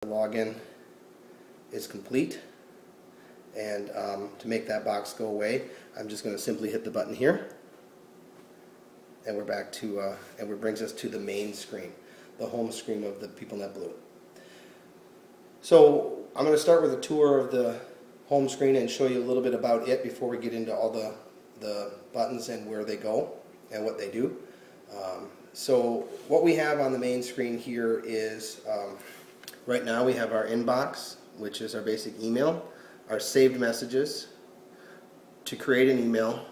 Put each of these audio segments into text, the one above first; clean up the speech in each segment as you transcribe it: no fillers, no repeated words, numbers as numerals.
login is complete, and to make that box go away, I'm just going to simply hit the button here, and we're back to and it brings us to the main screen, the home screen of the PeopleNet Blue. So I'm going to start with a tour of the home screen and show you a little bit about it before we get into all the buttons and where they go and what they do. So what we have on the main screen here is right now we have our inbox, which is our basic email, our saved messages, to create an email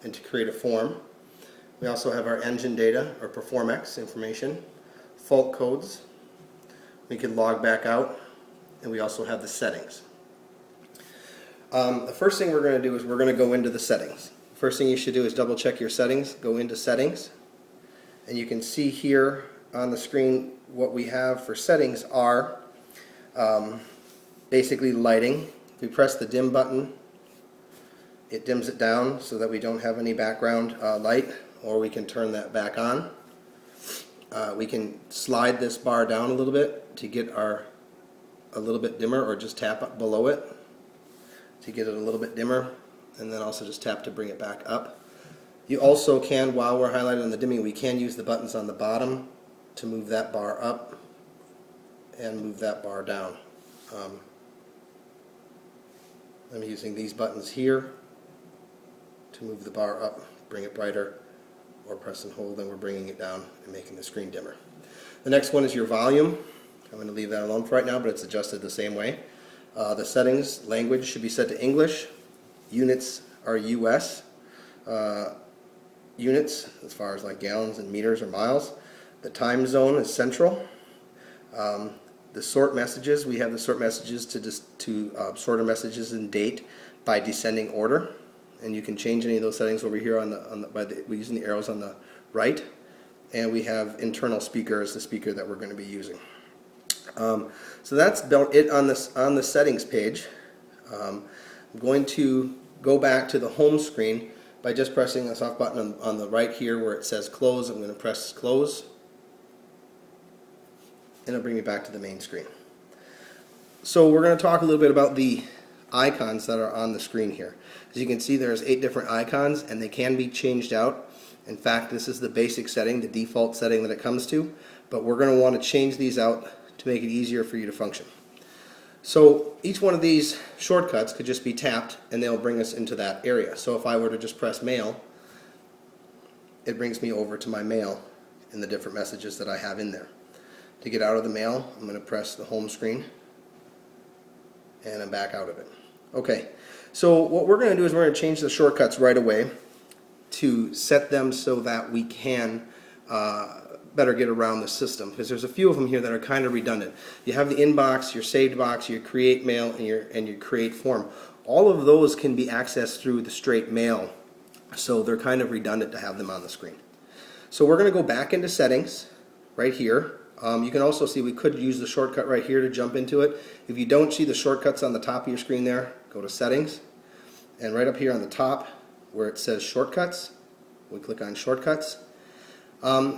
and to create a form. We also have our engine data, or Performx information, fault codes. We can log back out, and we also have the settings. The first thing we're going to do is we're going to go into the settings. First thing you should do is double check your settings, go into settings, and you can see here on the screen what we have for settings are basically lighting. If we press the dim button, it dims it down so that we don't have any background light, or we can turn that back on. We can slide this bar down a little bit to get a little bit dimmer, or just tap up below it to get it a little bit dimmer, and then also just tap to bring it back up. You also can, while we're highlighting on the dimming, we can use the buttons on the bottom to move that bar up and move that bar down. I'm using these buttons here to move the bar up, bring it brighter, or press and hold, and we're bringing it down and making the screen dimmer. The next one is your volume. I'm going to leave that alone for right now, but it's adjusted the same way. The settings, language should be set to English. Units are US. Units, as far as like gallons and meters or miles. The time zone is central. The sort messages, we have the sort messages to sort our messages in date by descending order, and you can change any of those settings over here by using the arrows on the right. And we have internal speaker as the speaker that we're going to be using. So that's about it on the settings page. I'm going to go back to the home screen by just pressing the soft button on the right here where it says close. I'm going to press close, and it'll bring me back to the main screen. So we're going to talk a little bit about the icons that are on the screen here. As you can see, there's 8 different icons, and they can be changed out. In fact, this is the basic setting, the default setting that it comes to, but we're going to want to change these out to make it easier for you to function. So each one of these shortcuts could just be tapped, and they'll bring us into that area. So if I were to just press mail, it brings me over to my mail and the different messages that I have in there. To get out of the mail, I'm going to press the home screen, and I'm back out of it. Okay, so what we're going to do is we're going to change the shortcuts right away to set them so that we can better get around the system, because there's a few of them here that are kind of redundant. You have the inbox, your saved box, your create mail, and your create form. All of those can be accessed through the straight mail, so they're kind of redundant to have them on the screen. So we're going to go back into settings right here. You can also see we could use the shortcut right here to jump into it. If you don't see the shortcuts on the top of your screen there, go to settings, and right up here on the top where it says shortcuts, we click on shortcuts.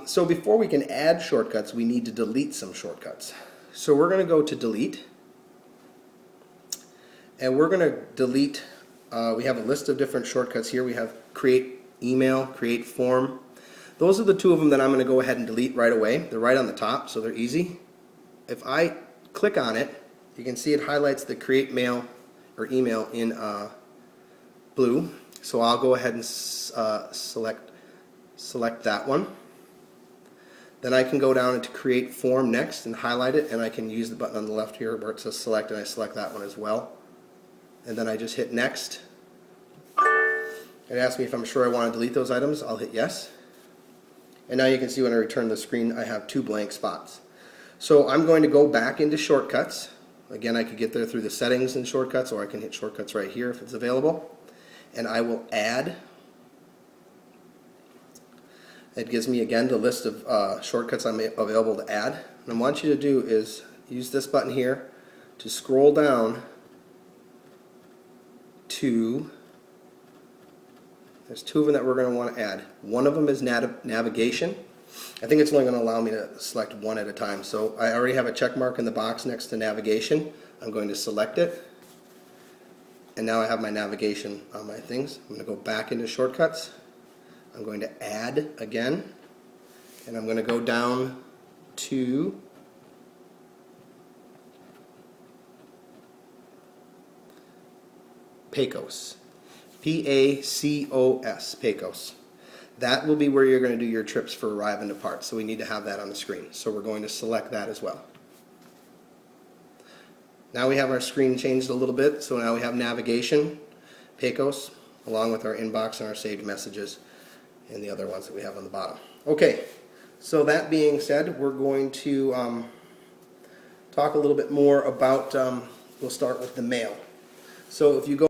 So before we can add shortcuts, we need to delete some shortcuts. So we're going to go to delete, and we're going to delete, we have a list of different shortcuts here. We have create email, create form. Those are the 2 of them that I'm going to go ahead and delete right away. They're right on the top, so they're easy. If I click on it, you can see it highlights the create mail or email in blue. So I'll go ahead and select that one. Then I can go down into create form next and highlight it, and I can use the button on the left here where it says select, and I select that one as well. And then I just hit next. It asks me if I'm sure I want to delete those items. I'll hit yes. And now you can see when I return the screen, I have 2 blank spots. So I'm going to go back into shortcuts. Again, I could get there through the settings and shortcuts, or I can hit shortcuts right here if it's available. And I will add. It gives me again the list of shortcuts I'm available to add. And what I want you to do is use this button here to scroll down to, there's 2 of them that we're going to want to add. One of them is navigation, I think it's only going to allow me to select one at a time. So I already have a check mark in the box next to navigation. I'm going to select it. And now I have my navigation on my things. I'm going to go back into shortcuts. I'm going to add again. And I'm going to go down to Pecos. P-A-C-O-S, Pecos. That will be where you're going to do your trips for arrive and depart. So we need to have that on the screen. So we're going to select that as well. Now we have our screen changed a little bit. So now we have navigation, Pecos, along with our inbox and our saved messages and the other ones that we have on the bottom. Okay, so that being said, we're going to talk a little bit more about, we'll start with the mail. So if you go